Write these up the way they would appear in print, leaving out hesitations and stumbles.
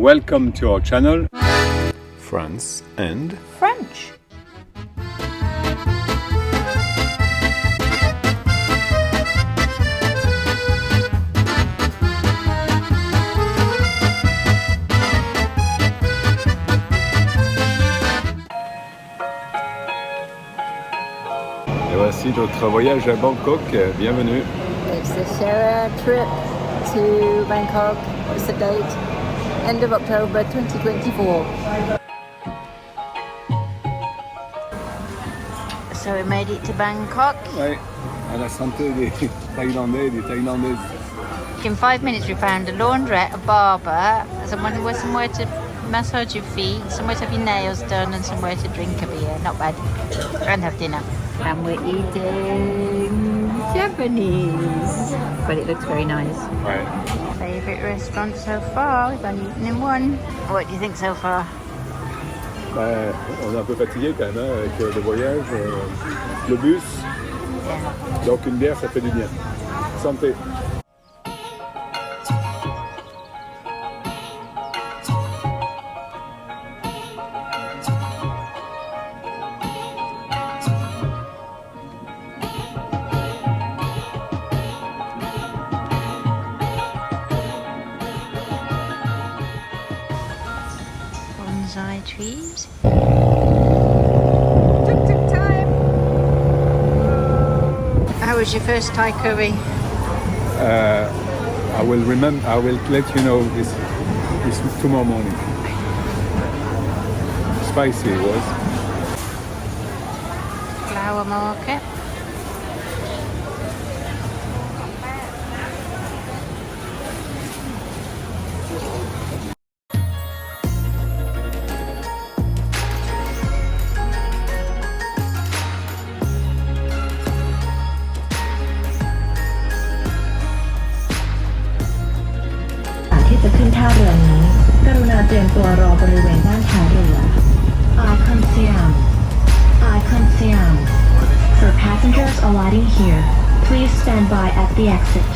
Welcome to our channel France and French. Et voici notre voyage à Bangkok. Bienvenue. It's the Shara trip to Bangkok. What's the date? End of October 2024. So we made it to Bangkok. Ouais, à la santé des Thaïlandais et des Thaïlandaises. In 5 minutes we found a laundrette, a barber, somewhere to massage your feet, somewhere to have your nails done and somewhere to drink a beer. Not bad. And have dinner. And we're eating Japanese. But it looks very nice. Ouais. Favourite restaurant so far? We've only eaten in one. What do you think so far? Ben, on est un peu fatigué quand même hein, avec le voyage, le bus. Yeah. Donc une bière, ça fait du bien. Santé. Bonsai trees. Tuk-tuk time. How was your first Thai curry? I will let you know this tomorrow morning. Spicy it was. Flower market.ที่จะขึ้นท่าเรือนี้กรุณาเตรียมตัวรอบริเวณด้านท้ายเรือ Icon Siam Icon Siam For passengers alighting here please stand by at the exit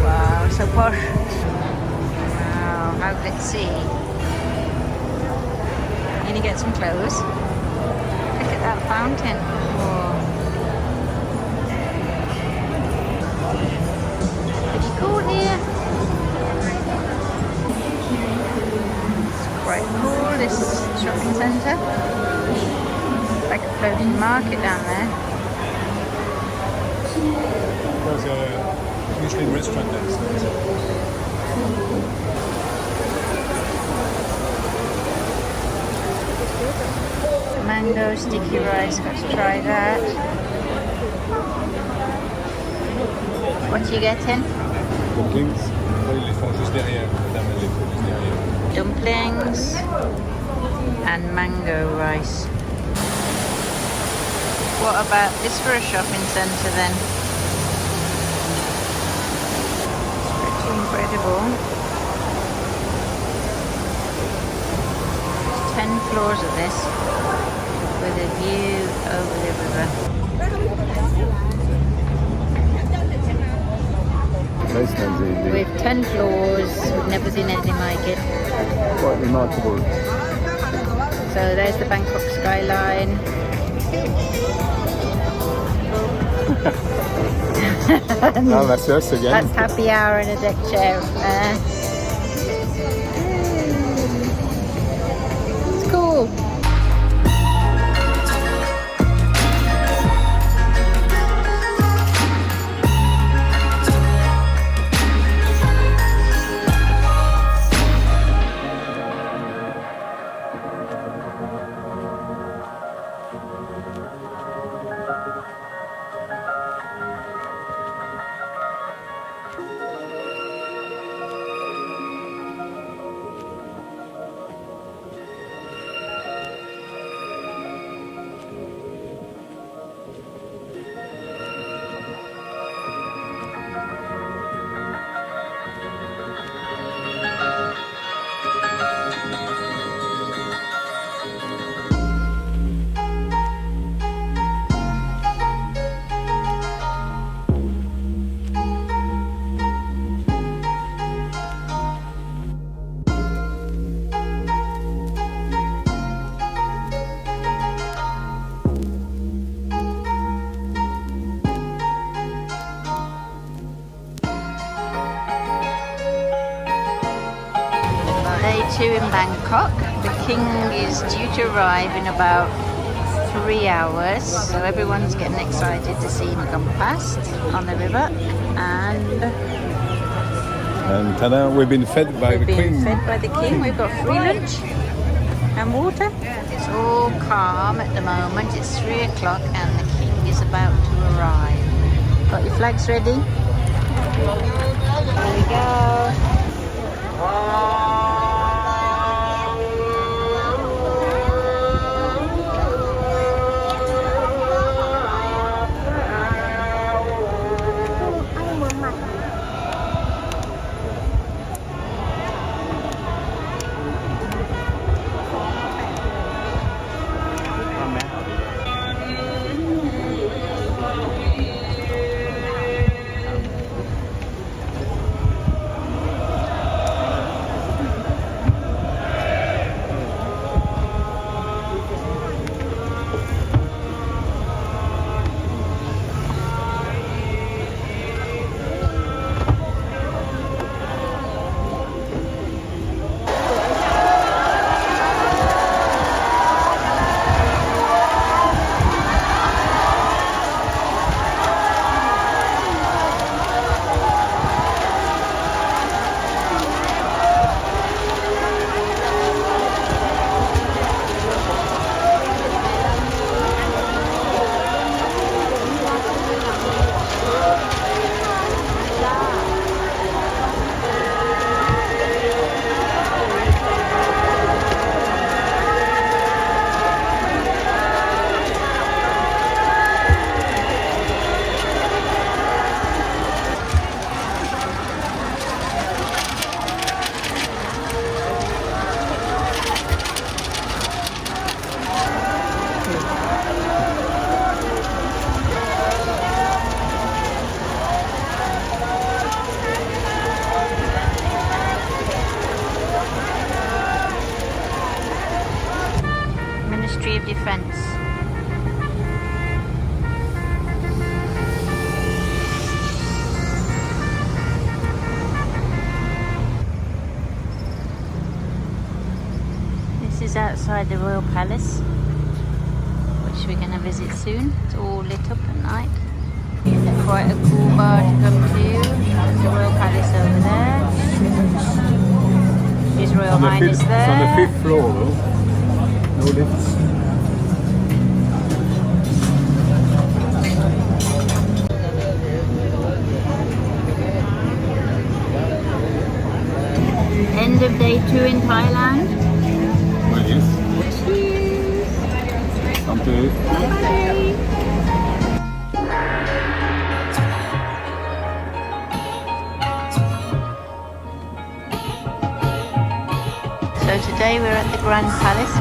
Wow, so posh. Wow, how let's see. Can you get some clothes? Look at that fountain. Whoa. Pretty cool here. It's quite cool, this shopping centre. Like a floating market down there. There's a Michelin restaurant there. Mango sticky rice, got to try that. What are you getting? Dumplings. Ils les font juste derrière. Madame, elle les fait juste derrière. Dumplings and mango rice. What about this for a shopping centre then? It's pretty incredible. There's 10 floors of this with a view over the river. With 10 floors, we've never seen anything like it. Quite remarkable. So there's the Bangkok skyline. Ah, that's us again. That's happy hour in a deck chair. It's cool. 2 in Bangkok. The king is due to arrive in about 3 hours, so everyone's getting excited to see him come past on the river. And ta-da, we've been fed by the queen. Fed by the king. We've got free lunch and water. It's all calm at the moment. It's 3 o'clock and the king is about to arrive. Got your flags ready? There we go. Ministry of Defence. This is outside the Royal Palace, which we're going to visit soon. It's all lit up at night. Quite a cool bar to come to. There's the Royal Palace over there. His Royal Highness there. It's on the 5th floor though. No lifts. End of day 2 in Thailand. Nice. Cheers. Something. Bye. So today we're at the Grand Palace.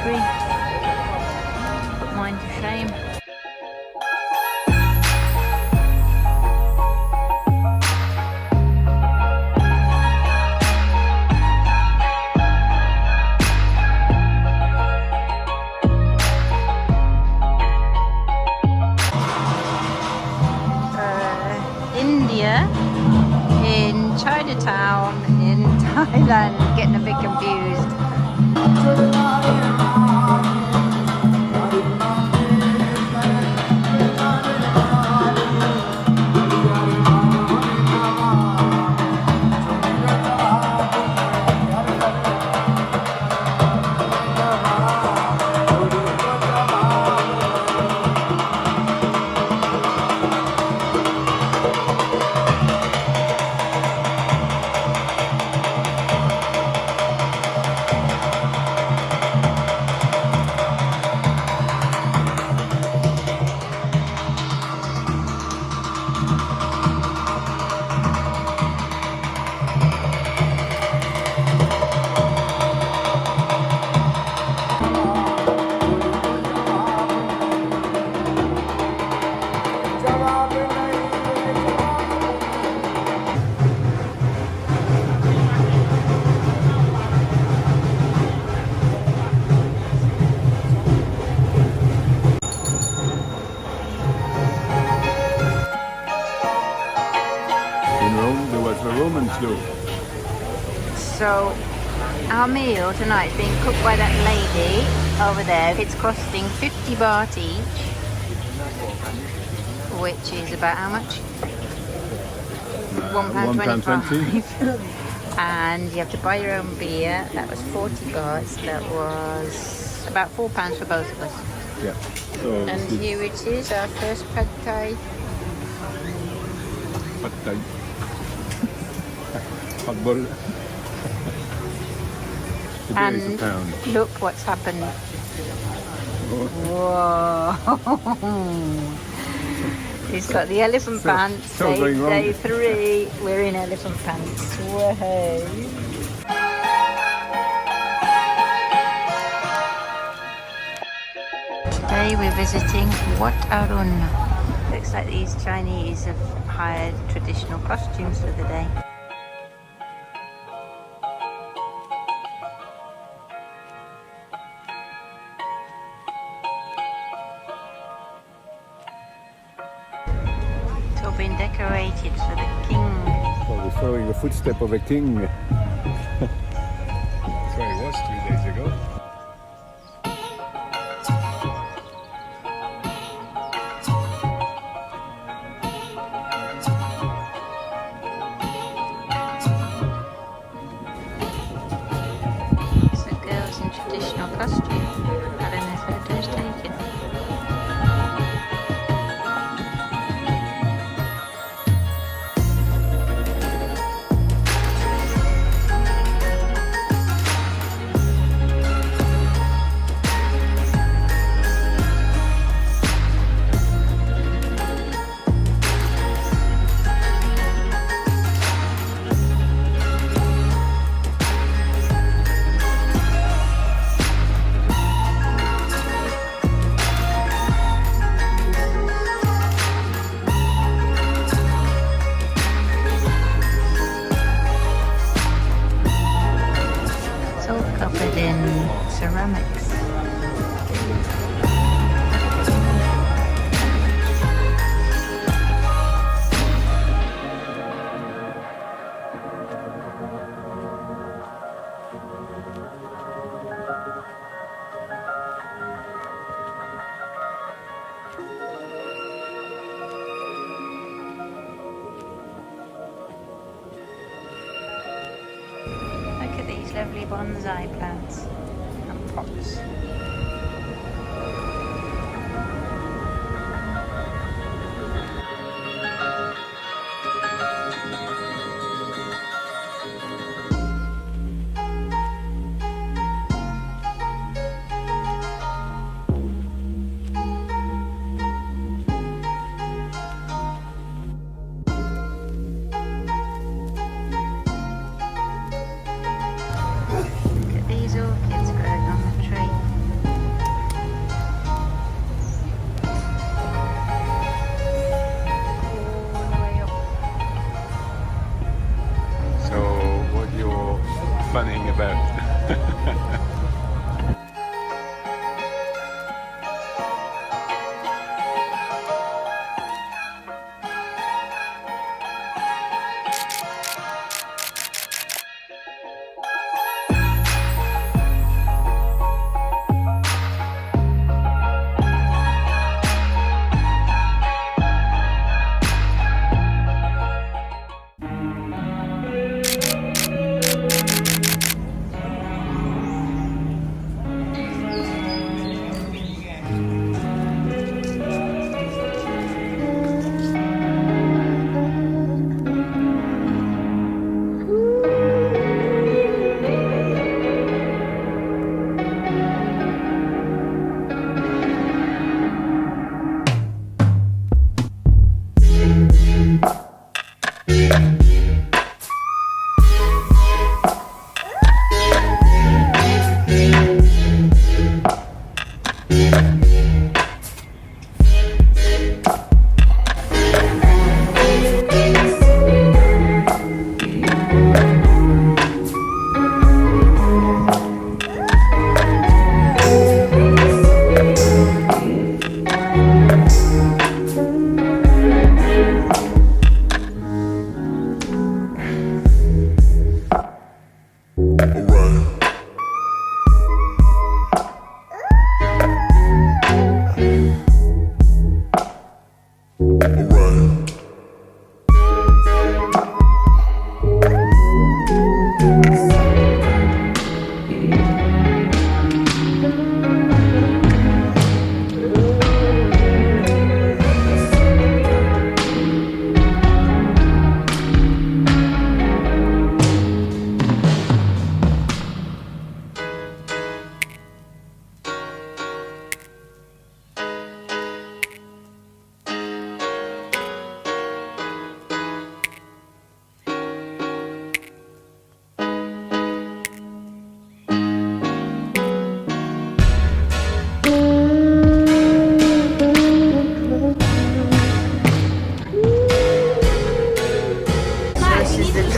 tree. Put mine to shame. India in Chinatown in Thailand, getting a bit confused. In Rome, there was the Roman sloop. So our meal tonight is being cooked by that lady over there. It's costing 50 baht each, which is about how much? £1.25. And you have to buy your own beer. That was 40 bahts. That was about £4 for both of us. Yeah. So And here it is, our first pad thai. Pad Thai. Hot bol. Today is a And pound. look what's happened. Oh, Whoa! He's got the elephant pants. so going wrong. Day 3. We're in elephant pants. Whoa! Today we're visiting Wat Arun. Looks like these Chinese have hired traditional costumes for the day. It's all been decorated for the king. well, we're following the footstep of a king. That's where he was 3 days ago. So girls in traditional costume having their photos taken. It's all covered in ceramics. Look at these lovely bonsai plants and pots. Look at these orchids growing on the tree.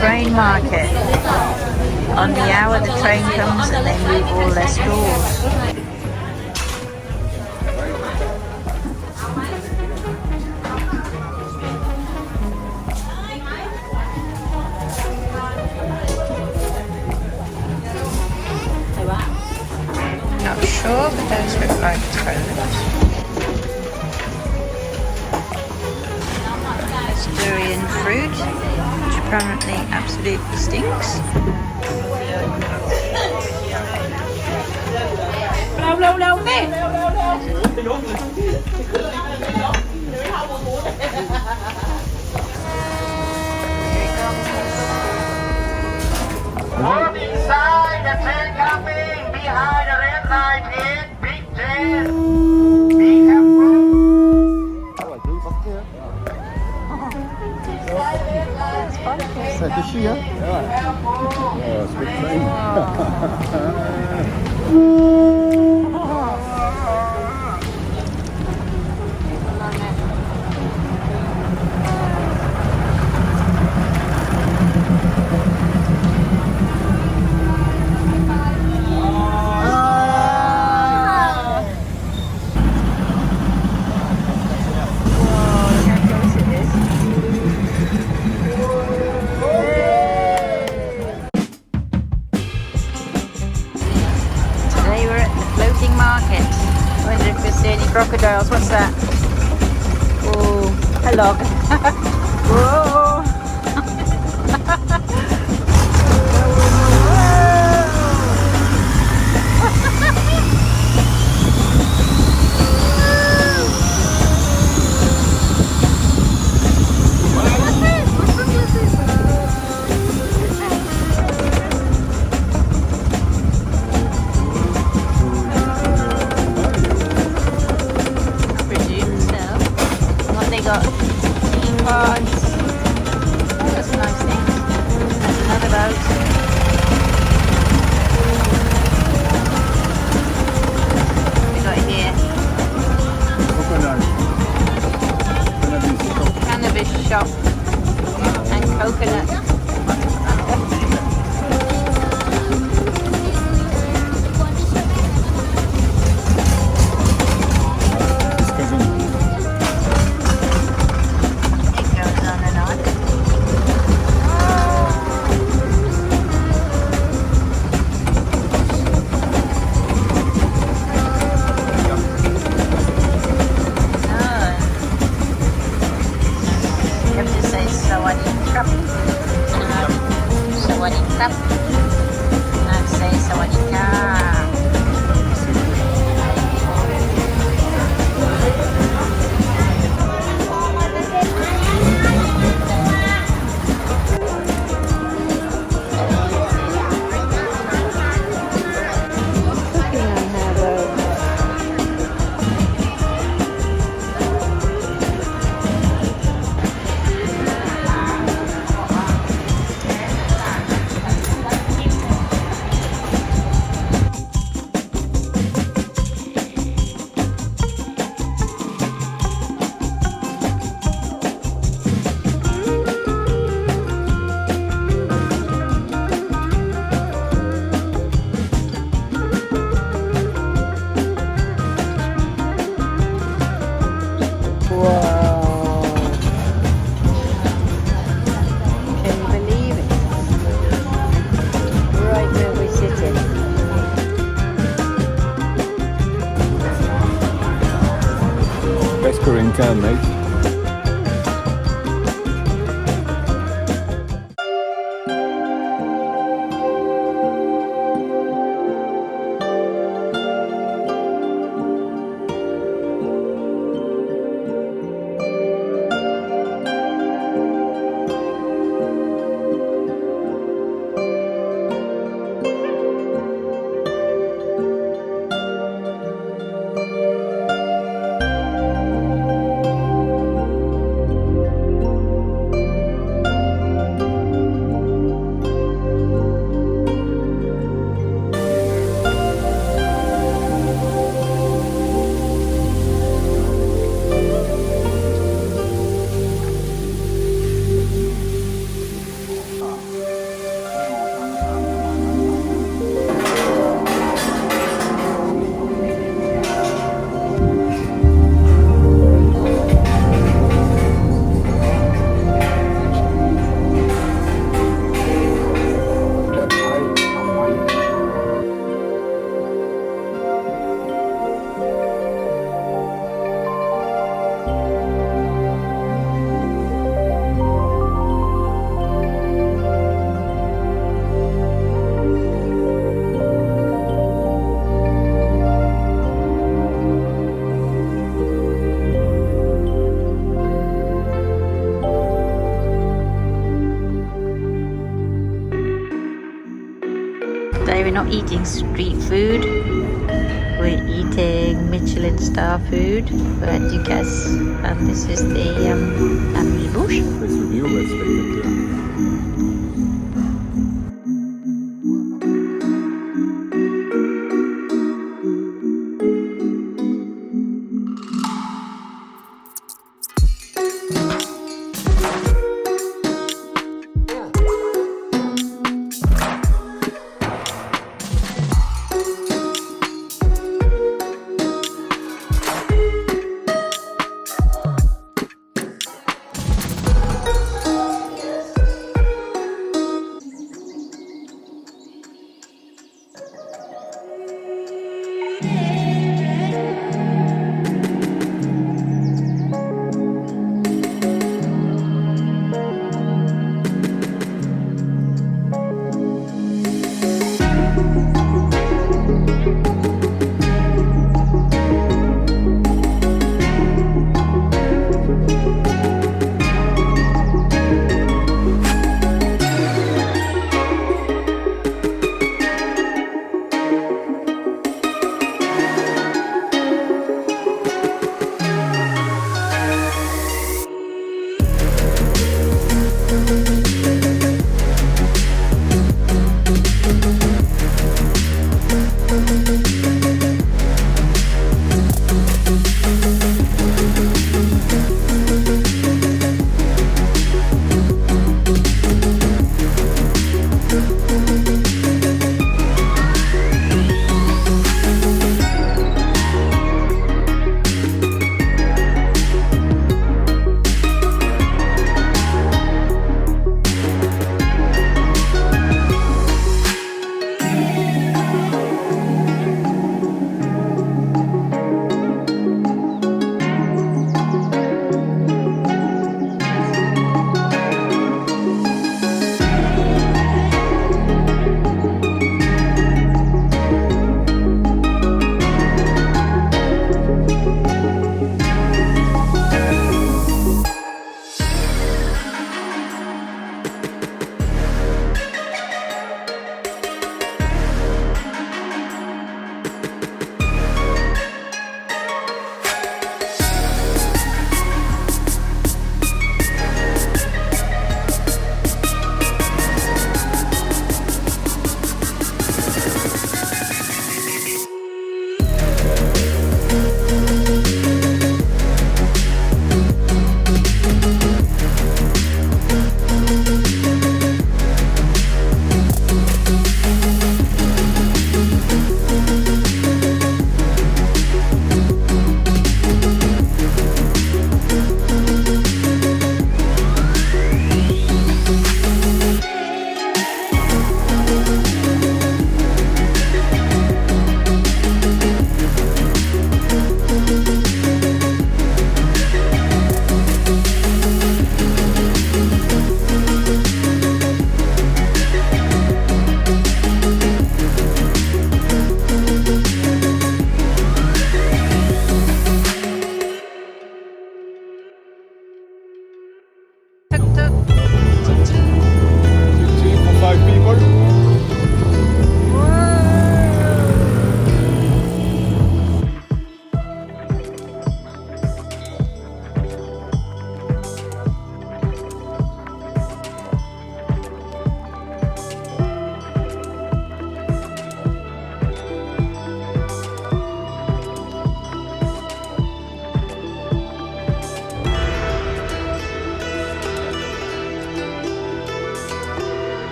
Train market. On the hour the train comes and they move all their stores. Not sure, but those look like toilets. That's durian fruit, which apparently absolutely stinks. Hold inside the train coming behind the red light, please. Big train. Be careful. Ça te chie, hein? Oh, c'est crocodiles, what's that? Oh, hello. Whoa. Shop and coconut. It goes on and on. So I need Krabi. best curry in town, mate. Today we're not eating street food, we're eating Michelin star food, but you guess, and this is the amuse-bouche. This review was spectacular.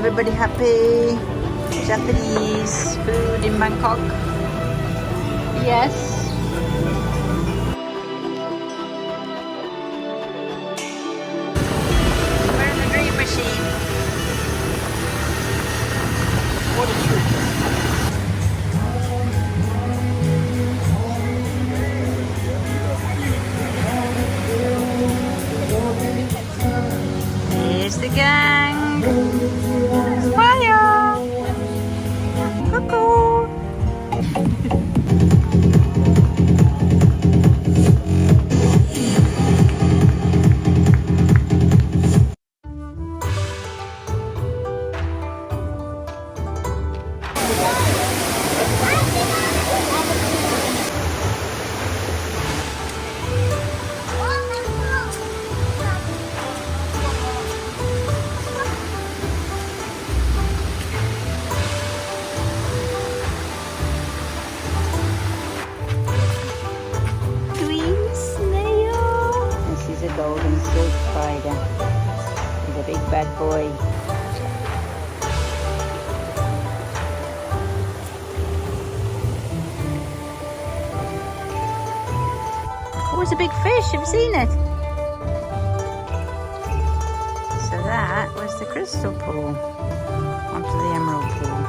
Everybody happy? Japanese food in Bangkok? Yes. We're in the dream machine. What a treat. Here's the gang. Smile. Cuckoo. Golden silk spider. He's a big bad boy. Oh, it's a big fish. Have you seen it? So that was the crystal pool. Onto the emerald pool.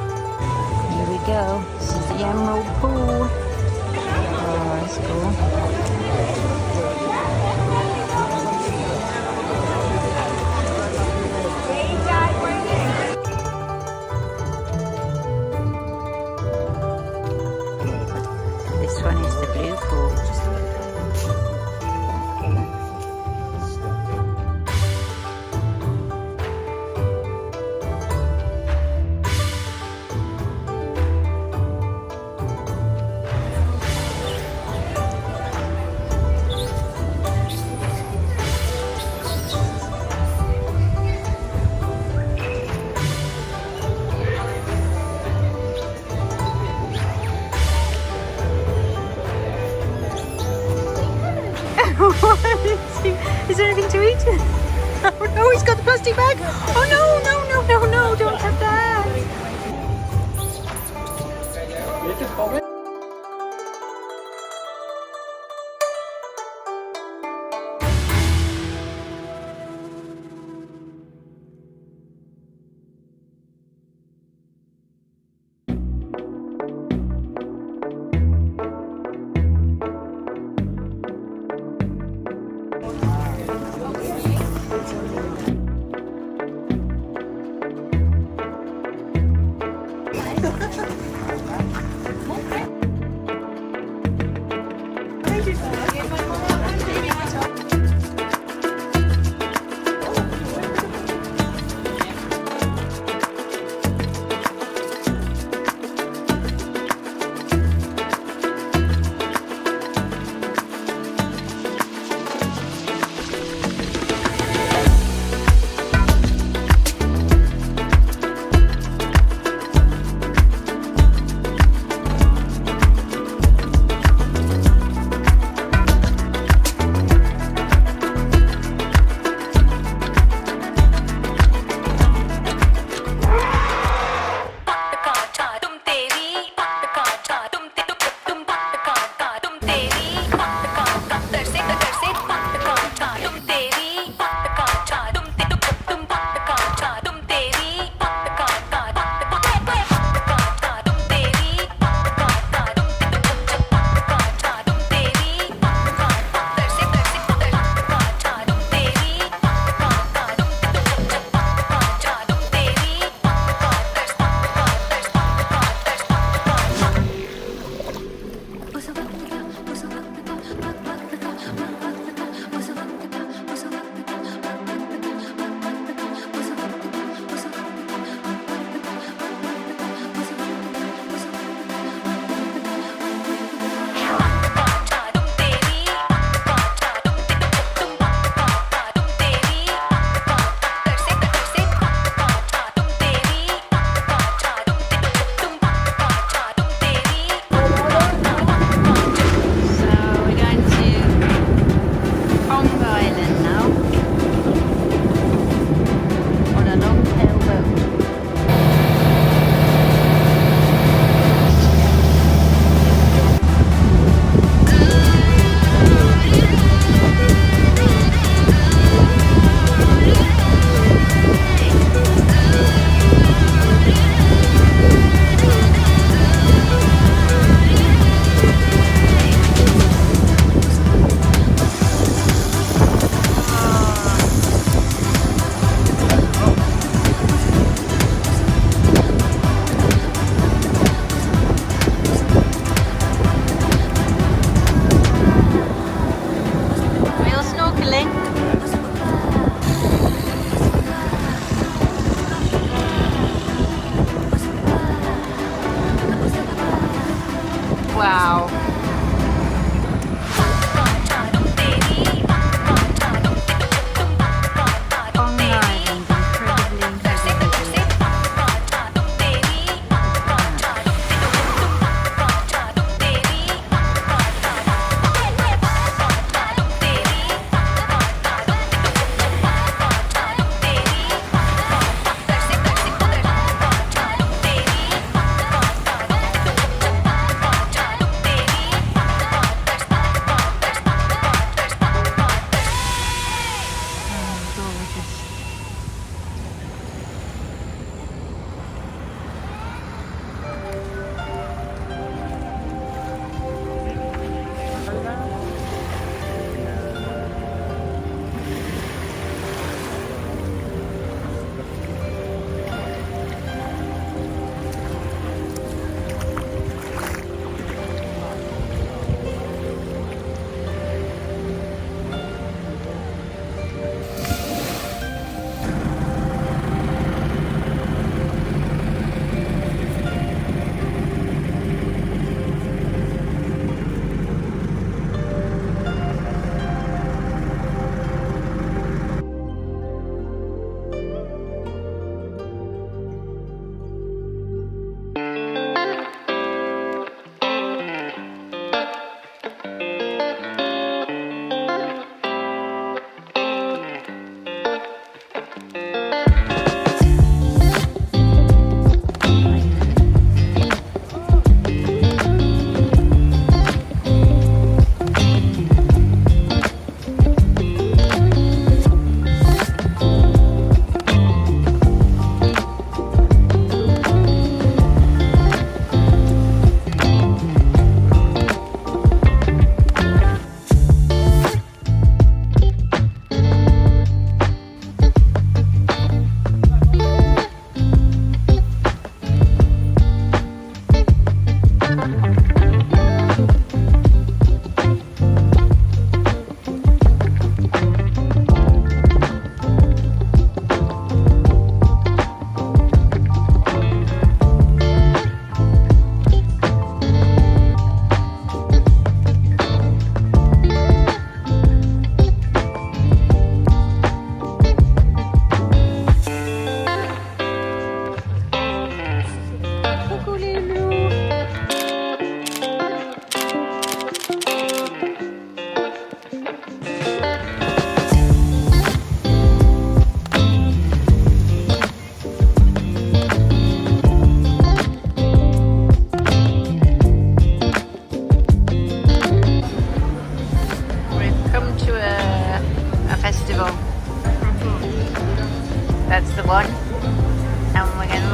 Here we go. This is the emerald pool. Oh, that's cool. This one is the blue pool. Is there anything to eat? Oh no, he's got the plastic bag. Oh no, no, no, no, no, don't have that.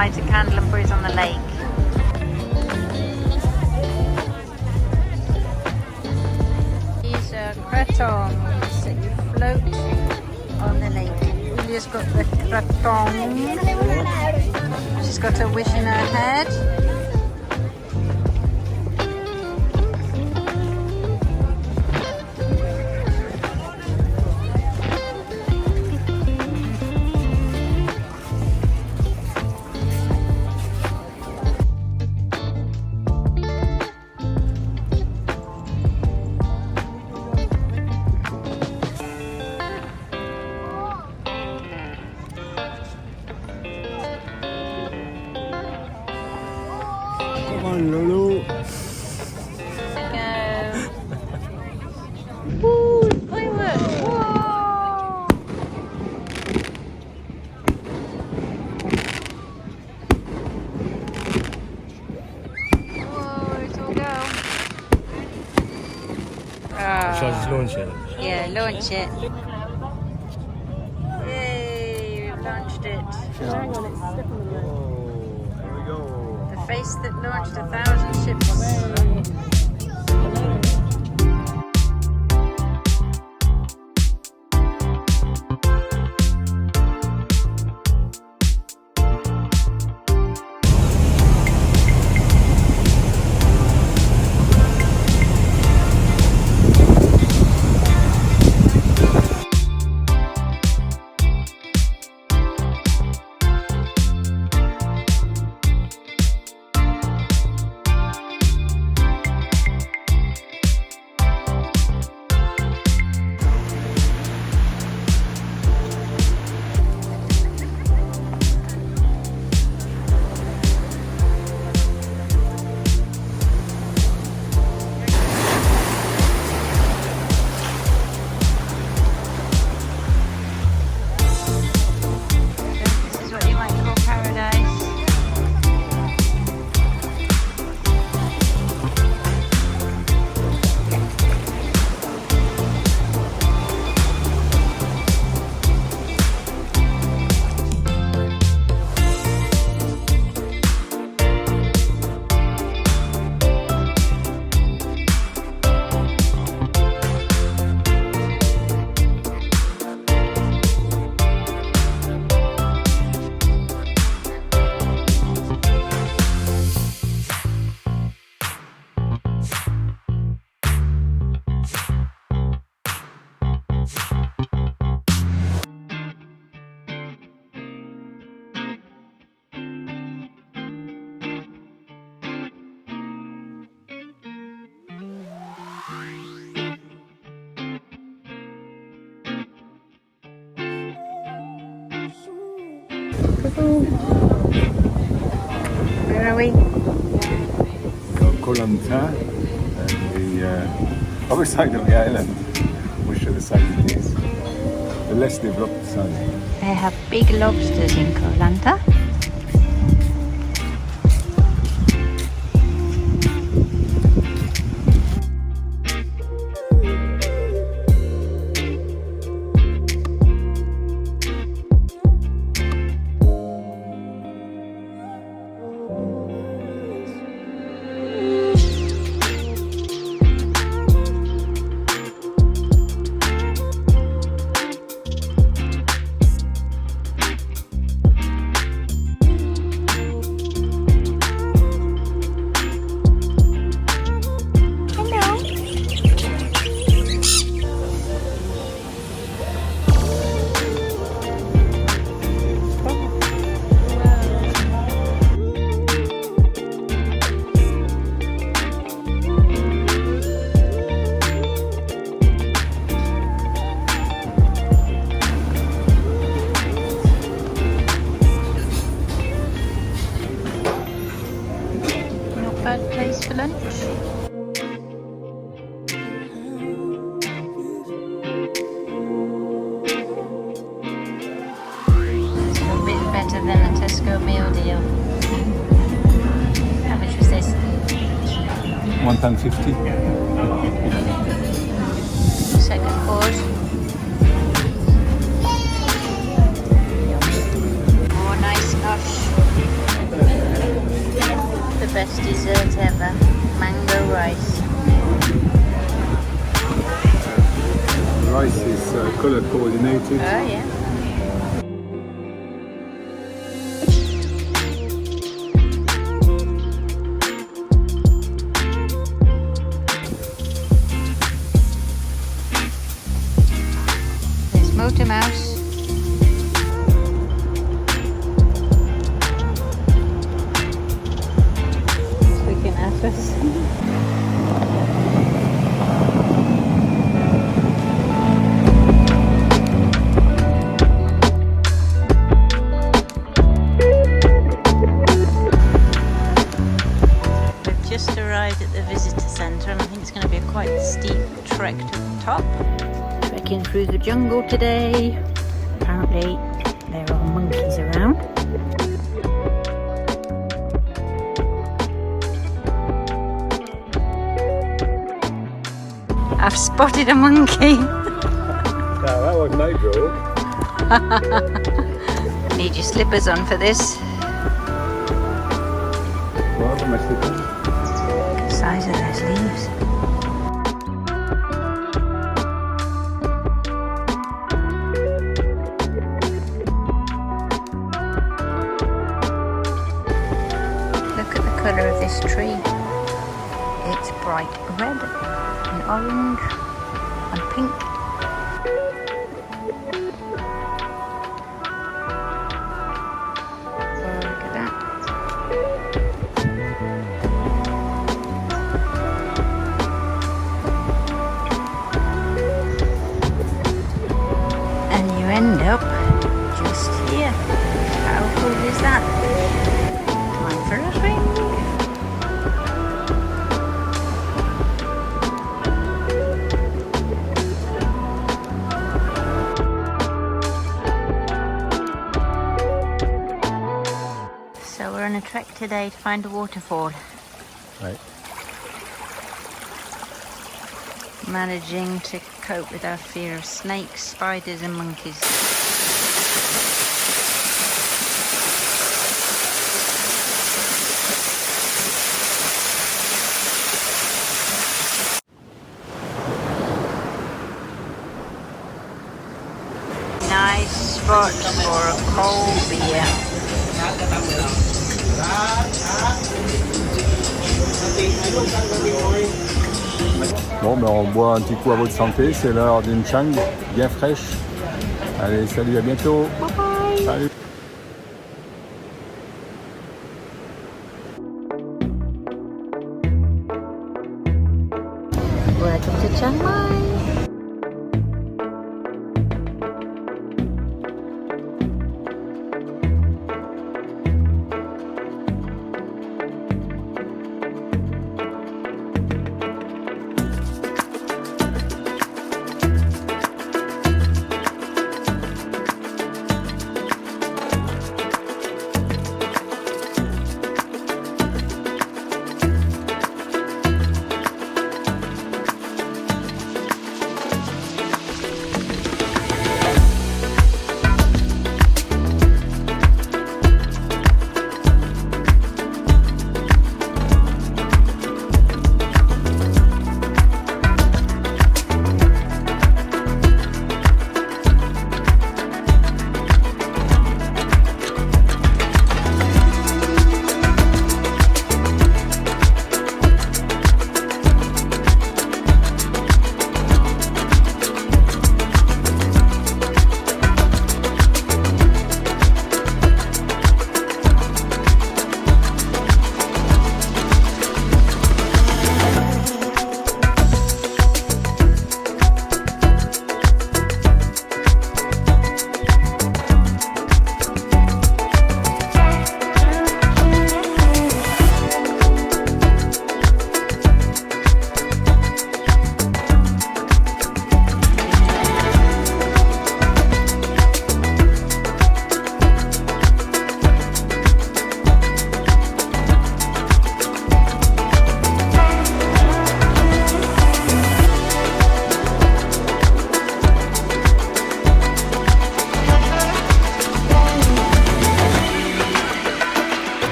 light a candle and put it on the lake. These are kratons that you float on the lake. Julia's got the kraton. She's got a wish in her head. Come on, Lulu. Go. Woo, fireworks. Whoa. Whoa, it's all go. Shall I just launch it? Yeah, launch it. Yay, we've launched it. There we go. The face that launched 1,000 ships. This is what you might call paradise. Where are we? Koh Lanta and the other side of the island. Which are the side it is? The less developed side. They have big lobsters in Koh Lanta. Bad place for lunch. It's a bit better than a Tesco meal deal. How much was this? £1.50. Second course. Oh, nice lush. colour coordinated. Oh, yeah. There's Motor Mouse. It's looking at us. Just arrived at the visitor centre and I think it's going to be a quite steep trek to the top. Trekking through the jungle today. Apparently there are monkeys around. I've spotted a monkey. Yeah, that was no joke. Need your slippers on for this. Well, my slippers. Size of those leaves. Look at the colour of this tree. It's bright red and orange and pink. Oh, look at that. End up just here. How cool is that? Time for a swing. So we're on a trek today to find a waterfall. Right. Managing to cope with our fear of snakes, spiders and monkeys. Nice spot for a cold beer. Bon, ben on boit un petit coup à votre santé, c'est l'heure d'une Chang bien fraîche. Allez, salut, à bientôt. Bye bye. Salut. Welcome to Chiang Mai.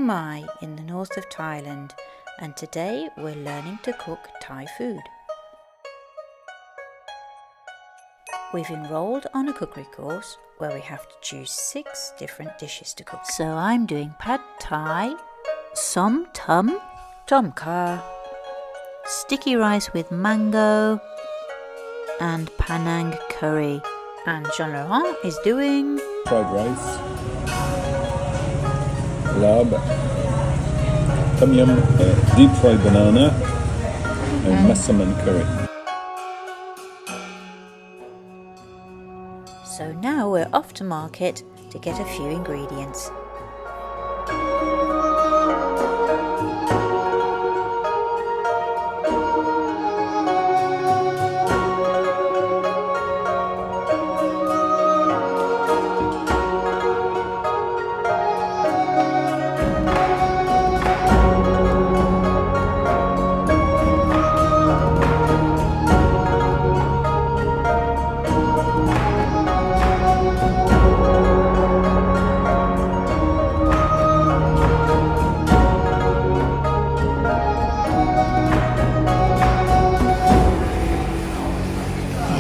Chiang Mai in the north of Thailand, and today we're learning to cook Thai food. We've enrolled on a cookery course where we have to choose 6 different dishes to cook. So I'm doing pad Thai, som tum, tom kha, sticky rice with mango, and Panang curry. And Jean-Laurent is doing Fried rice, lab, tom yum, deep fried banana, and massaman curry. So now we're off to market to get a few ingredients.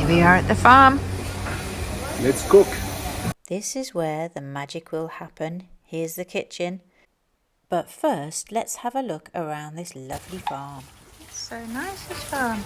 We are at the farm. Let's cook. This is where the magic will happen. Here's the kitchen. But first, let's have a look around this lovely farm. It's so nice, this farm.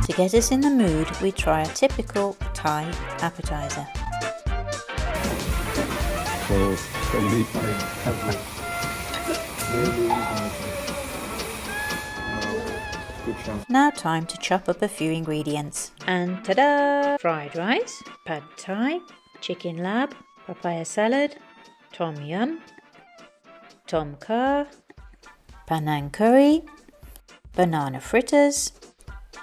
To get us in the mood, we try a typical Thai appetizer. For Koh Phi Phi. Now time to chop up a few ingredients. And ta-da! Fried rice, pad Thai, chicken lab, papaya salad, tom yum, tom kha, Panang curry, banana fritters,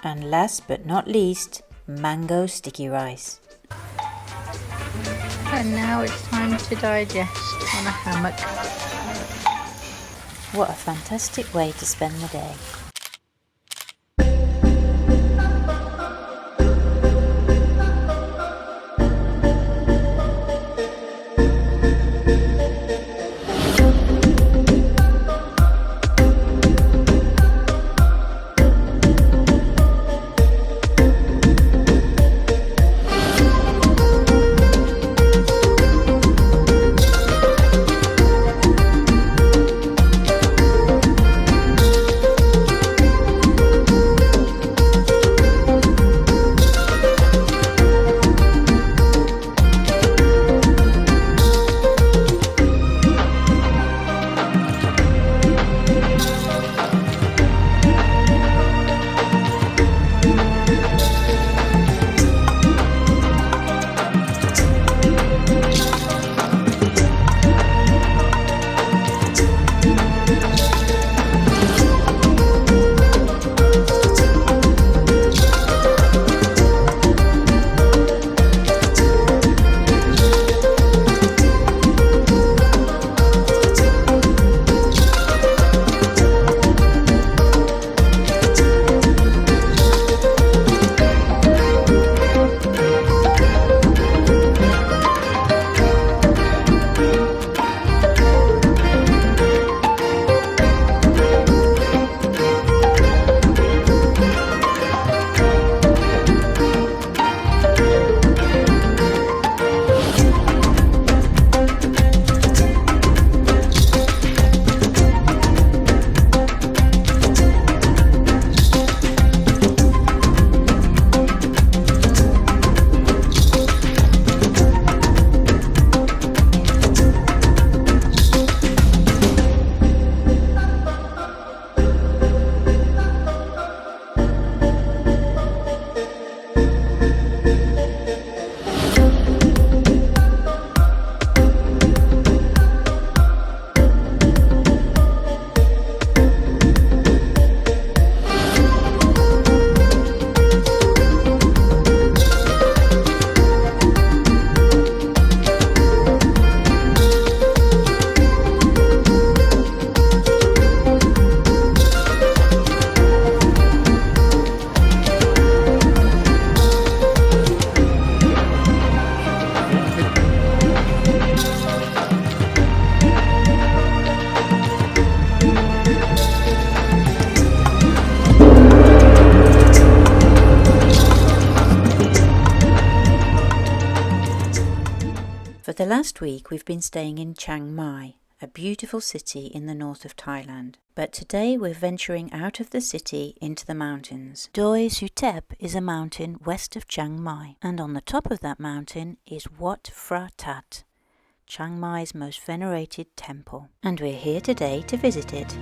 and last but not least, mango sticky rice. And now it's time to digest on a hammock. What a fantastic way to spend the day. the last week we've been staying in Chiang Mai, a beautiful city in the north of Thailand. But today we're venturing out of the city into the mountains. Doi Suthep is a mountain west of Chiang Mai, and on the top of that mountain is Wat Phra Tat, Chiang Mai's most venerated temple. And we're here today to visit it.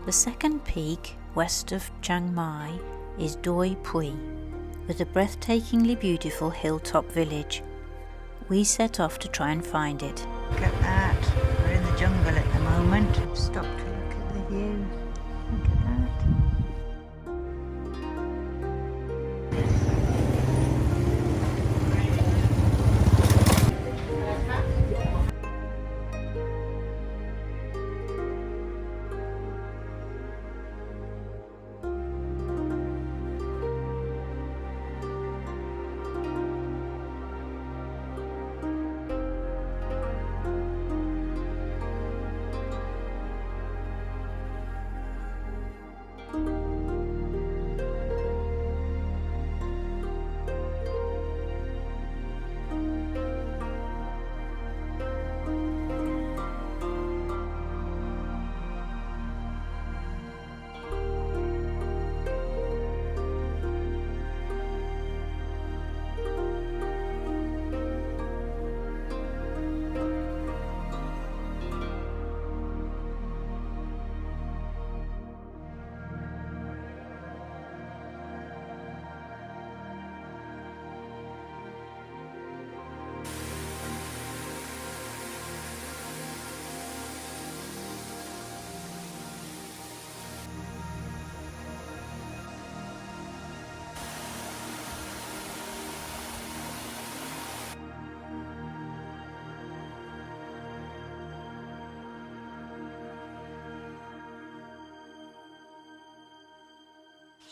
The second peak west of Chiang Mai is Doi Pui, with a breathtakingly beautiful hilltop village. We set off to try and find it. Look at that, we're in the jungle at the moment. Stop to look at the view. Look at that.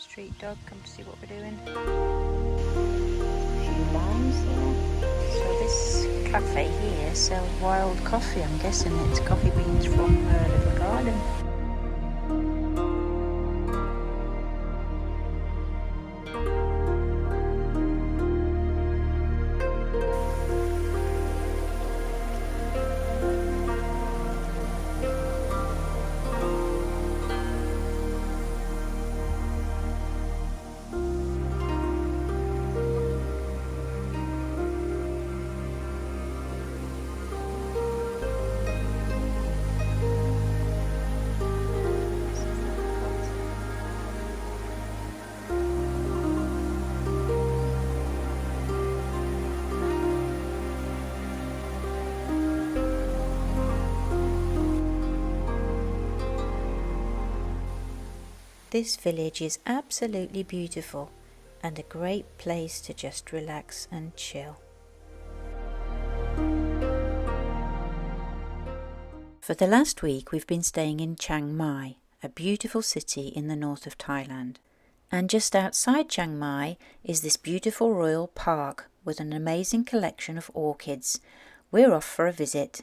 Street dog, come to see what we're doing. A few lines there. So this cafe here sells wild coffee. I'm guessing it's coffee beans from a little garden. This village is absolutely beautiful and a great place to just relax and chill. For the last week we've been staying in Chiang Mai, a beautiful city in the north of Thailand. And just outside Chiang Mai is this beautiful royal park with an amazing collection of orchids. We're off for a visit.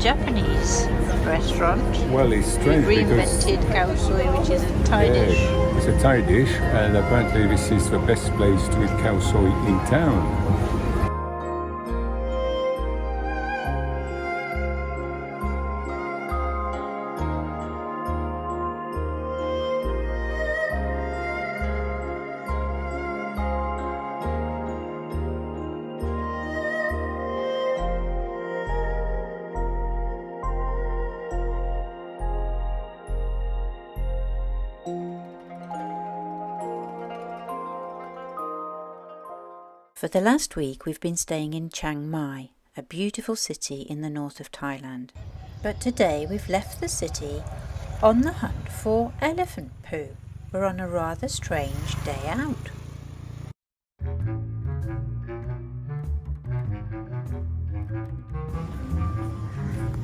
Japanese restaurant. Well, it's strange because Reinvented khao soi, which is a Thai dish. it's a Thai dish, and apparently this is the best place to eat khao soi in town. For the last week we've been staying in Chiang Mai, a beautiful city in the north of Thailand. But today we've left the city on the hunt for elephant poo. We're on a rather strange day out.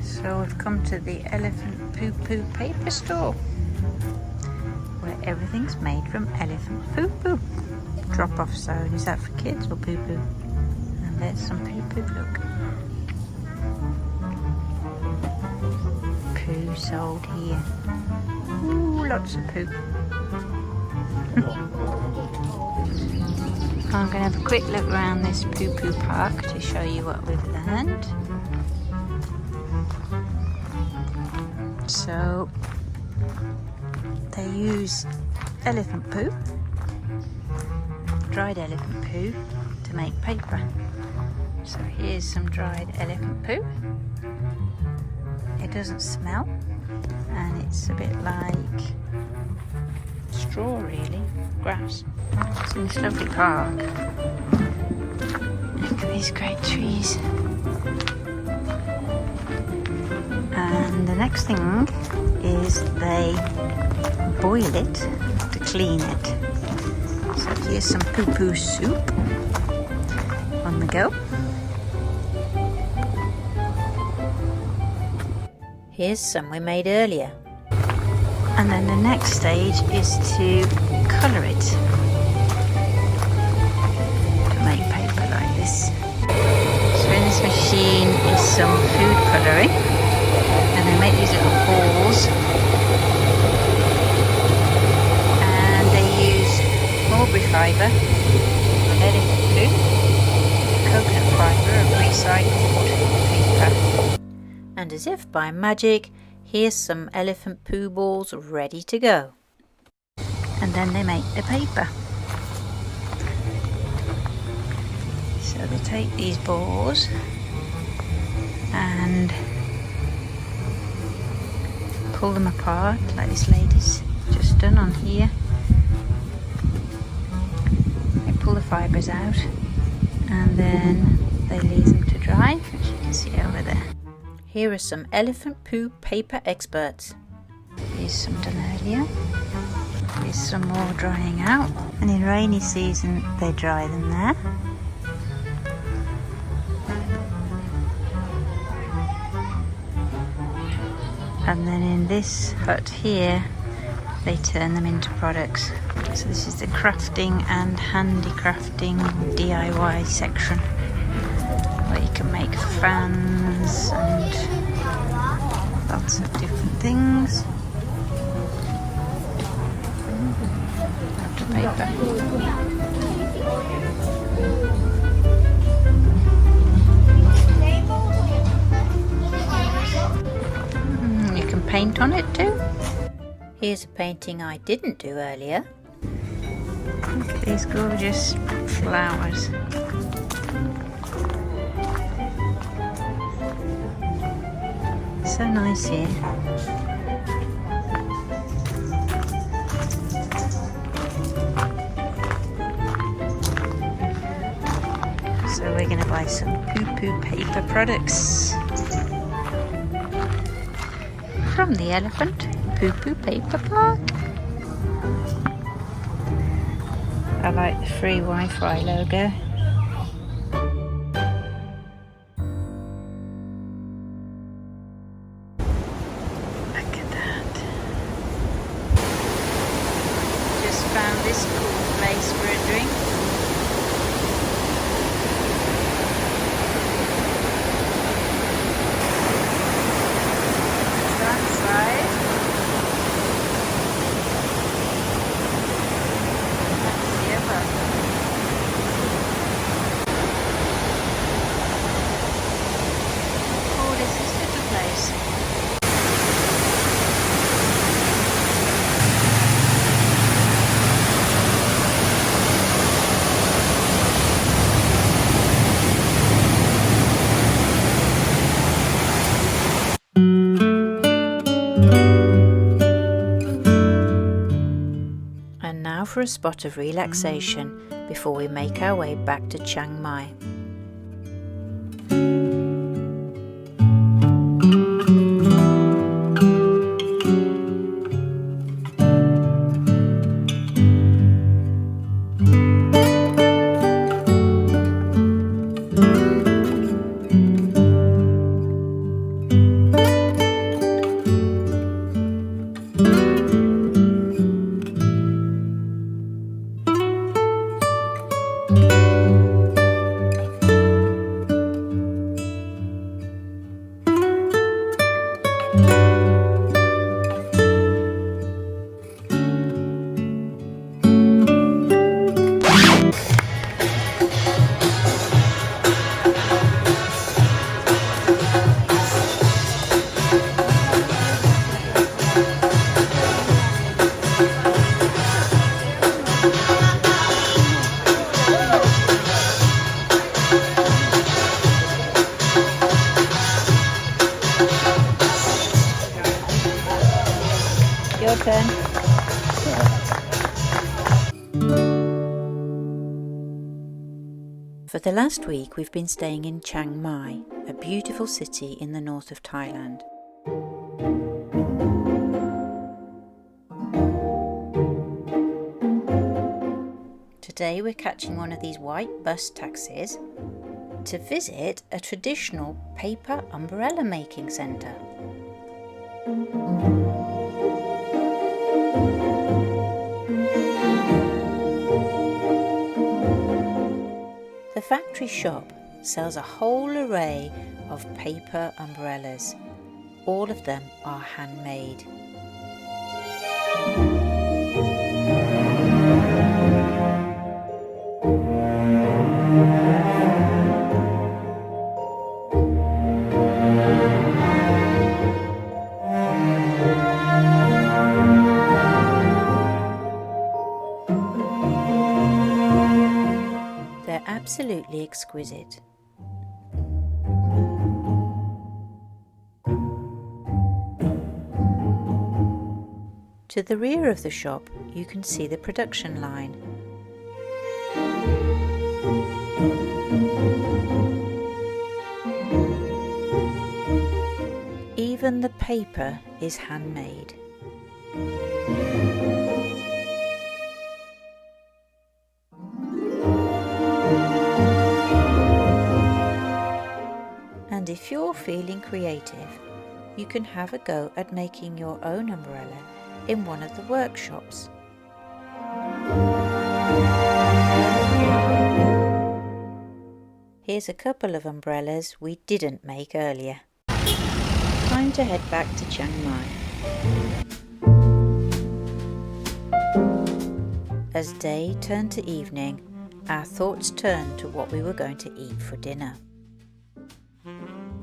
So we've come to the elephant poo-poo paper store, where everything's made from elephant poo-poo. Drop-off zone. Is that for kids or poo-poo? And there's some poo-poo, look. Poo sold here. Ooh, lots of poo. I'm going to have a quick look around this poo-poo park to show you what we've learned. So, they use elephant poo, dried elephant poo, to make paper. So here's some dried elephant poo. It doesn't smell, and it's a bit like straw, really, grass. It's in this lovely park. Look at these great trees. And the next thing is they boil it to clean it. So here's some poo-poo soup on the go. Here's some we made earlier. And then the next stage is to colour it to make paper like this. So in this machine is some food colouring, and they make these little balls, and they use mulberry fibre, elephant poo, coconut fibre and recycled paper. And as if by magic, here's some elephant poo balls ready to go. And then they make the paper. So they take these balls and pull them apart like this lady's just done on here. They pull the fibres out and then they leave them to dry, as you can see over there. Here are some elephant poo paper experts. Here's some done earlier. Here's some more drying out. And in rainy season they dry them there. And then in this hut here they turn them into products. So this is the crafting and handicrafting DIY section, where you can make fans and lots of different things. Lots of paper. You can paint on it too. Here's a painting I didn't do earlier. Look at these gorgeous flowers. So nice here. So we're going to buy some poo-poo paper products from the Elephant Poo-Poo Paper Park. I like the free Wi-Fi logo. Look at that. Just found this cool place for a drink. now for a spot of relaxation before we make our way back to Chiang Mai. Your turn. For the last week we've been staying in Chiang Mai, a beautiful city in the north of Thailand. Today we're catching one of these white bus taxis to visit a traditional paper umbrella making centre. The factory shop sells a whole array of paper umbrellas. All of them are handmade. They're absolutely exquisite. To the rear of the shop, you can see the production line. Even the paper is handmade. And if you're feeling creative, you can have a go at making your own umbrella in one of the workshops. Here's a couple of umbrellas we didn't make earlier. Time to head back to Chiang Mai. As day turned to evening, our thoughts turned to what we were going to eat for dinner.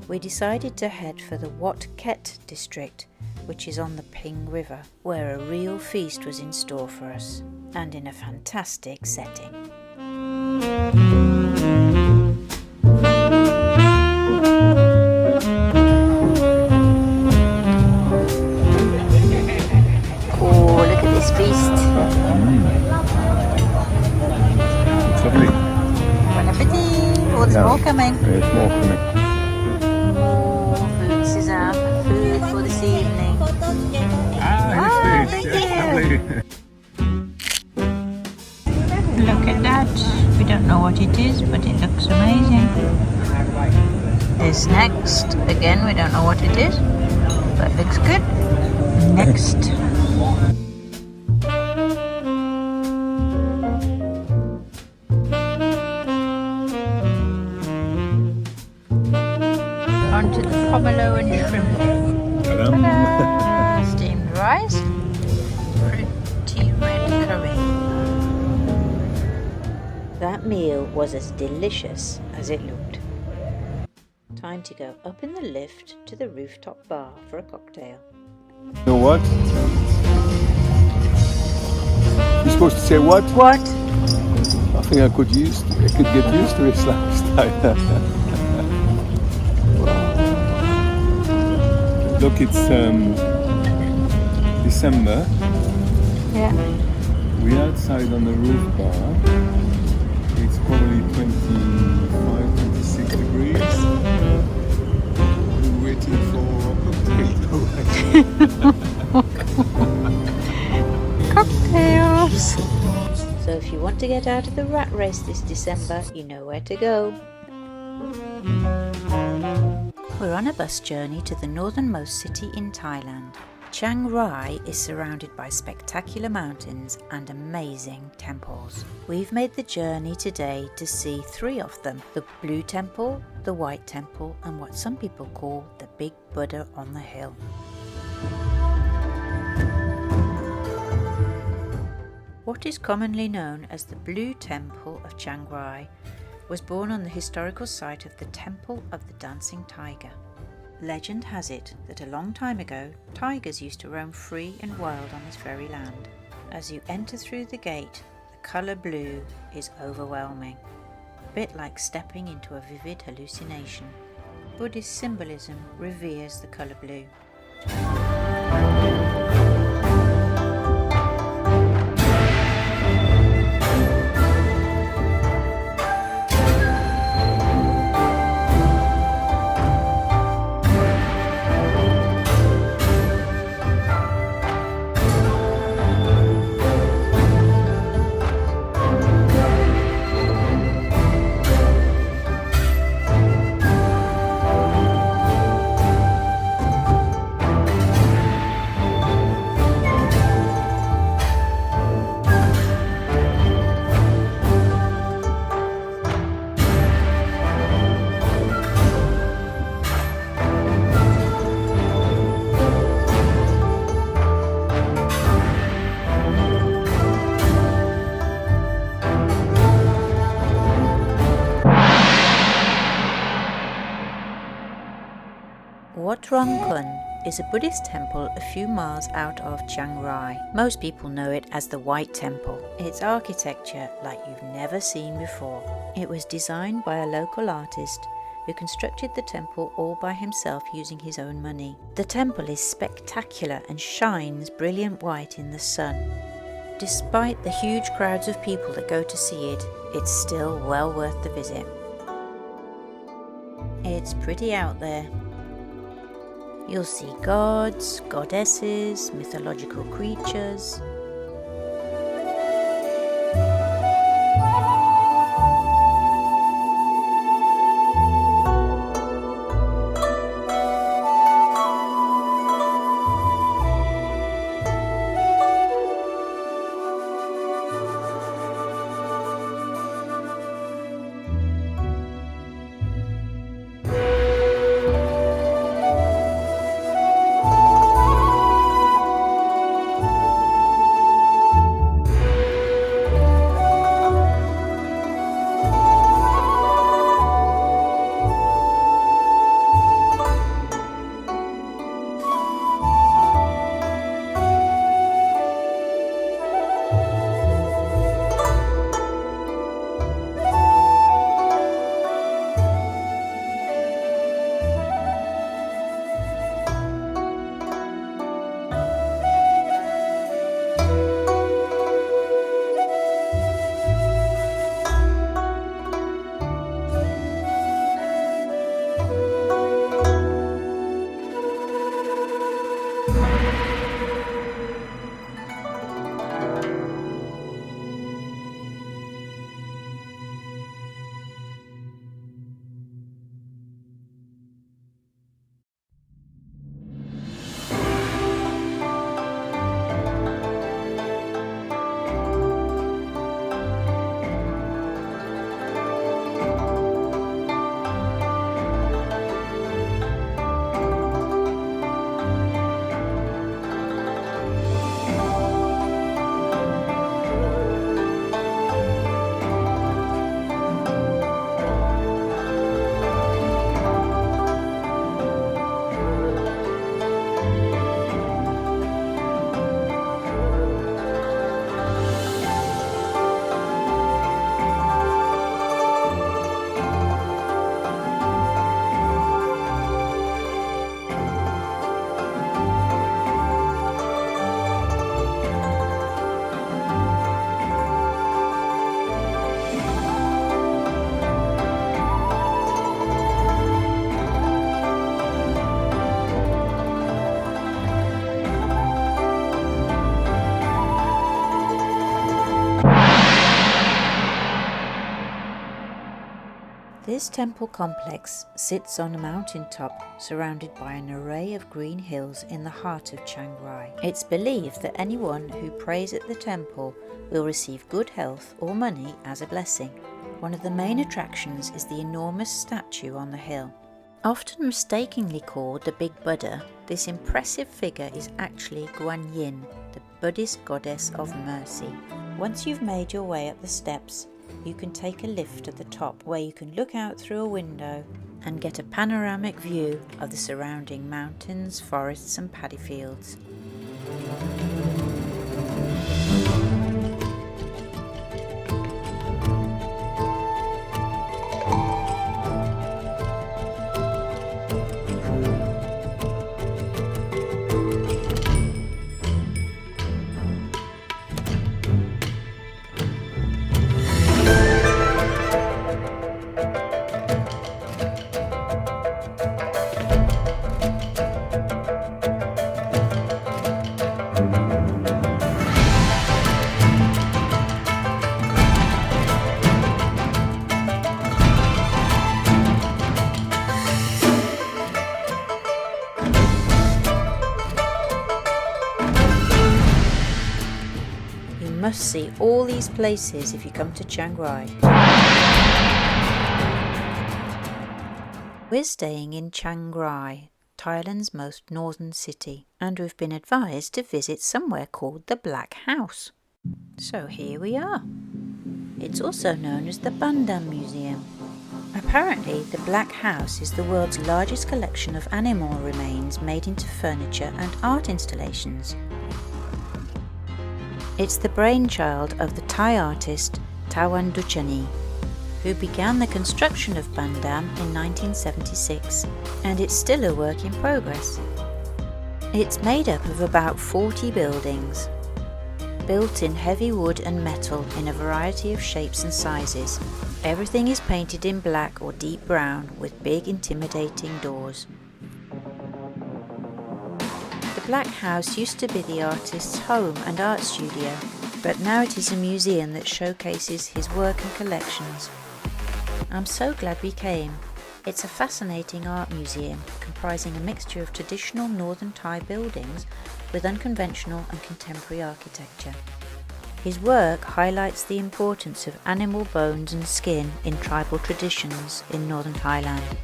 We decided to head for the Wat Ket district, which is on the Ping River, where a real feast was in store for us, and in a fantastic setting. Oh, look at this feast. It's lovely. Bon appetit. Oh, there's more coming. There's more coming. More food, Suzanne. Food for this evening. Ah, thank yes, lovely. Look at that. We don't know what it is, but it looks amazing. This next, again, we don't know what it is, but it looks good. Next. Onto the pomelo and shrimp. Ta-da! Steamed rice. Pretty red curry. That meal was as delicious as it looked. Time to go up in the lift to the rooftop bar for a cocktail. You know what? You're supposed to say what? What? I think I could get used to this lifestyle. Look, it's December. Yeah. We're outside outside on the roof bar, it's probably 25, 26 degrees. We're waiting for Cocktails. So if you want to get out of the rat race this December, you know where to go. We're on a bus journey to the northernmost city in Thailand. Chiang Rai is surrounded by spectacular mountains and amazing temples. We've made the journey today to see 3 of them: the Blue Temple, the White Temple, and what some people call the Big Buddha on the hill. What is commonly known as the Blue Temple of Chiang Rai was born on the historical site of the Temple of the Dancing Tiger. Legend has it that a long time ago, tigers used to roam free and wild on this very land. As you enter through the gate, the colour blue is overwhelming, a bit like stepping into a vivid hallucination. Buddhist symbolism reveres the colour blue. Wat Rong Kun is a Buddhist temple a few miles out of Chiang Rai. Most people know it as the White Temple. It's architecture like you've never seen before. It was designed by a local artist who constructed the temple all by himself using his own money. The temple is spectacular and shines brilliant white in the sun. Despite the huge crowds of people that go to see it, it's still well worth the visit. It's pretty out there. You'll see gods, goddesses, mythological creatures. This temple complex sits on a mountaintop surrounded by an array of green hills in the heart of Chiang Rai. It's believed that anyone who prays at the temple will receive good health or money as a blessing. One of the main attractions is the enormous statue on the hill. Often mistakenly called the Big Buddha, this impressive figure is actually Guan Yin, the Buddhist goddess of mercy. Once you've made your way up the steps, you can take a lift at the top where you can look out through a window and get a panoramic view of the surrounding mountains, forests and paddy fields. You must see all these places if you come to Chiang Rai. We're staying in Chiang Rai, Thailand's most northern city, and we've been advised to visit somewhere called the Black House. So here we are. It's also known as the Bandam Museum. Apparently, the Black House is the world's largest collection of animal remains made into furniture and art installations. It's the brainchild of the Thai artist Tawan Duchani, who began the construction of Bandam in 1976, and it's still a work in progress. It's made up of about 40 buildings, built in heavy wood and metal in a variety of shapes and sizes. Everything is painted in black or deep brown with big intimidating doors. The Black House used to be the artist's home and art studio, but now it is a museum that showcases his work and collections. I'm so glad we came. It's a fascinating art museum comprising a mixture of traditional northern Thai buildings with unconventional and contemporary architecture. His work highlights the importance of animal bones and skin in tribal traditions in northern Thailand.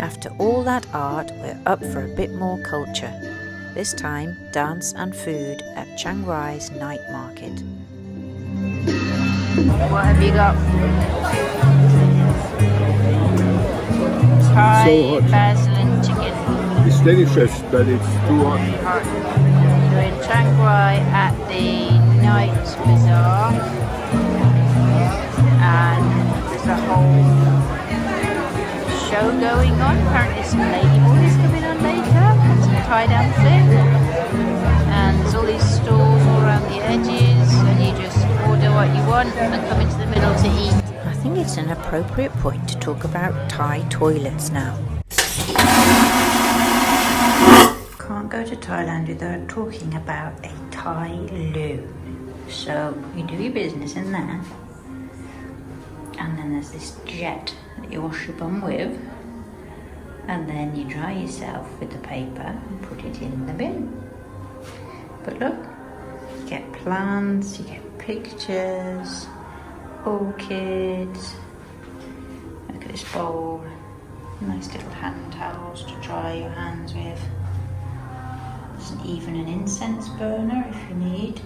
After all that art, we're up for a bit more culture. This time, dance and food at Chiang Rai's night market. What have you got? Thai, So hot. basil and chicken. It's delicious, but it's too hot. We're in Chiang Rai at the night bazaar, and there's a whole show going on. Apparently some ladyboys coming on later, and some Thai dancing, and there's all these stalls all around the edges, and you just order what you want and come into the middle to eat. I think it's an appropriate point to talk about Thai toilets now. Can't go to Thailand without talking about a Thai loo. So you do your business in there, and then there's this jet that you wash your bum with, and then you dry yourself with the paper and put it in the bin. But look, you get plants, you get pictures, orchids. Look at this bowl, nice little hand towels to dry your hands with. There's even an incense burner if you need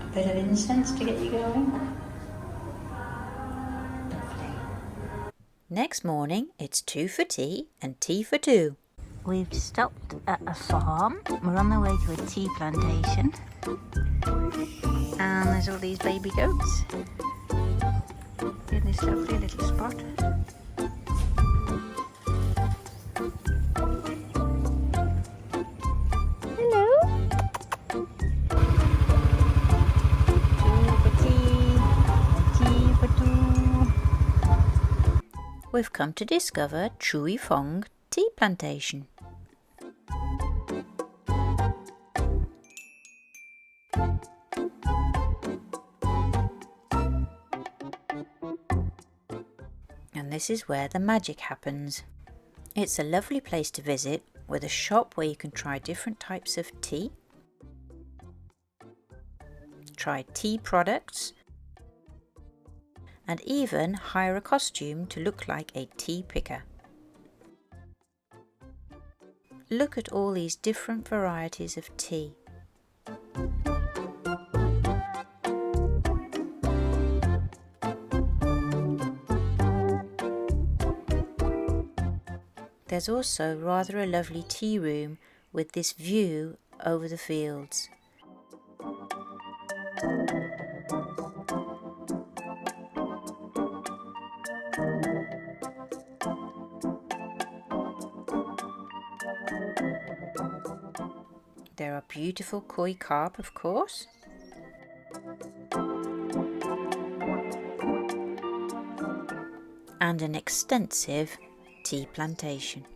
a bit of incense to get you going. Next morning, it's 2 for tea and tea for 2. We've stopped at a farm. We're on the way to a tea plantation. And there's all these baby goats in this lovely little spot. Hello. 2 for tea, tea for 2. we've come to discover Chui Phong Tea Plantation. And this is where the magic happens. It's a lovely place to visit with a shop where you can try different types of tea, try tea products, and even hire a costume to look like a tea picker. Look at all these different varieties of tea. There's also rather a lovely tea room with this view over the fields. There are beautiful koi carp, of course. And an extensive tea plantation.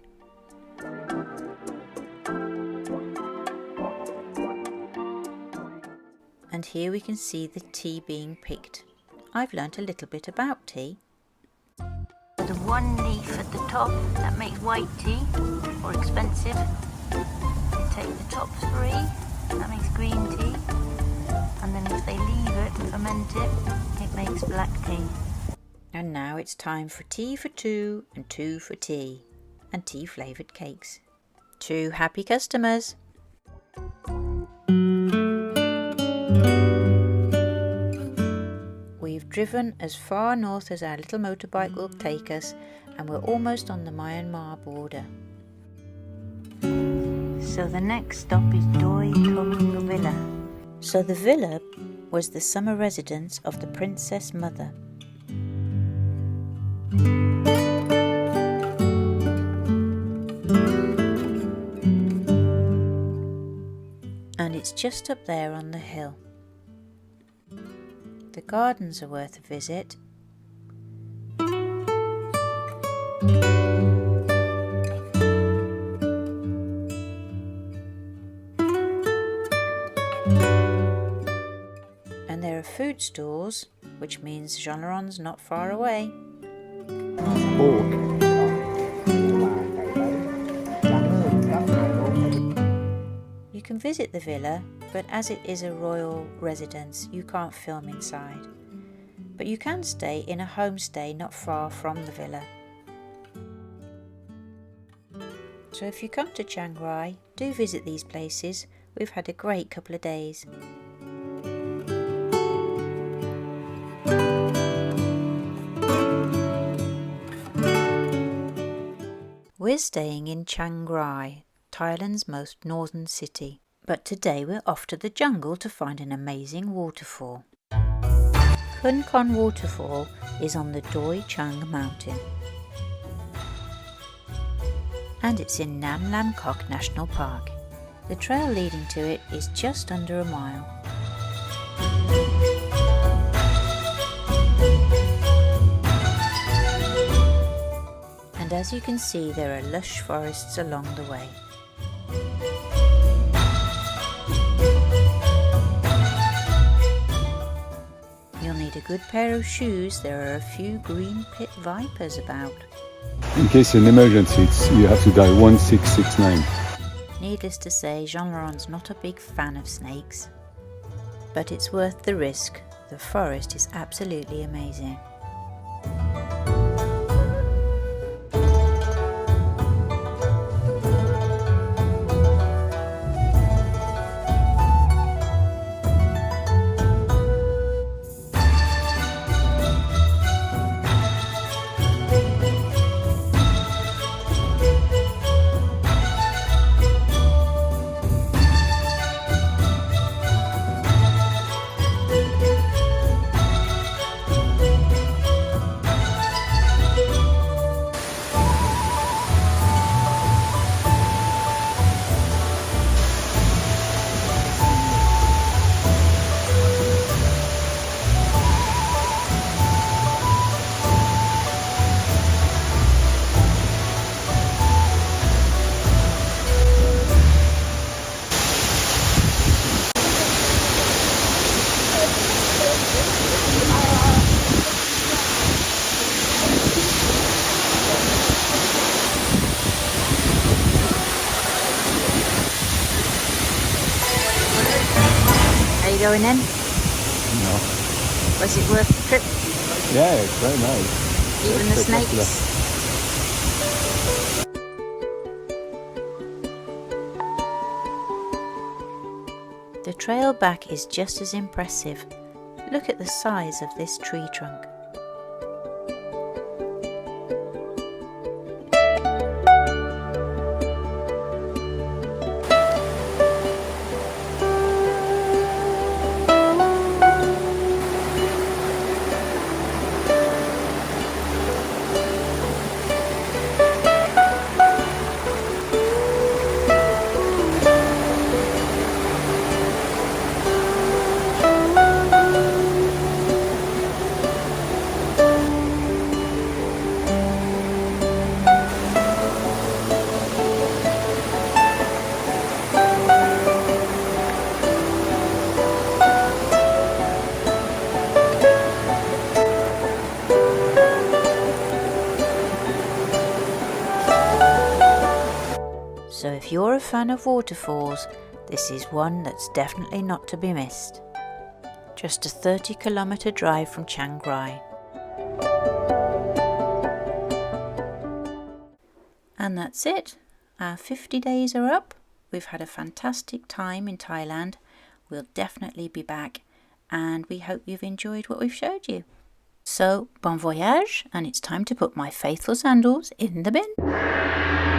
And here we can see the tea being picked. I've learnt a little bit about tea. The one leaf at the top, that makes white tea, or expensive. Take the top three, that makes green tea. And then if they leave it and ferment it, it makes black tea. And now it's time for tea for two and two for tea, and tea flavoured cakes. 2 happy customers. We've driven as far north as our little motorbike will take us, and we're almost on the Myanmar border. So the next stop is Doi Thong Villa. So the villa was the summer residence of the Princess Mother. And it's just up there on the hill. The gardens are worth a visit. And there are food stalls, which means Jean Laurent's not far away. You can visit the villa, but as it is a royal residence, you can't film inside. But you can stay in a homestay not far from the villa. So if you come to Chiang Rai, do visit these places. We've had a great couple of days. We're staying in Chiang Rai, Thailand's most northern city. But today we're off to the jungle to find an amazing waterfall. Khun Kon Waterfall is on the Doi Chung mountain. And it's in Nam Lam Kok National Park. The trail leading to it is just under a mile. And as you can see, there are lush forests along the way. You'll need a good pair of shoes. There are a few green pit vipers about. In case of an emergency, you have to dial 1669. Needless to say, Jean Laurent's not a big fan of snakes. But it's worth the risk. The forest is absolutely amazing. going in? No. Was it worth the trip? Yeah, it's very nice. Even the Spectacular. snakes? The trail back is just as impressive. Look at the size of this tree trunk. So if you're a fan of waterfalls, this is one that's definitely not to be missed. Just a 30-kilometre drive from Chiang Rai. And that's it. Our 50 days are up. We've had a fantastic time in Thailand. We'll definitely be back, and we hope you've enjoyed what we've showed you. So, bon voyage, and it's time to put my faithful sandals in the bin.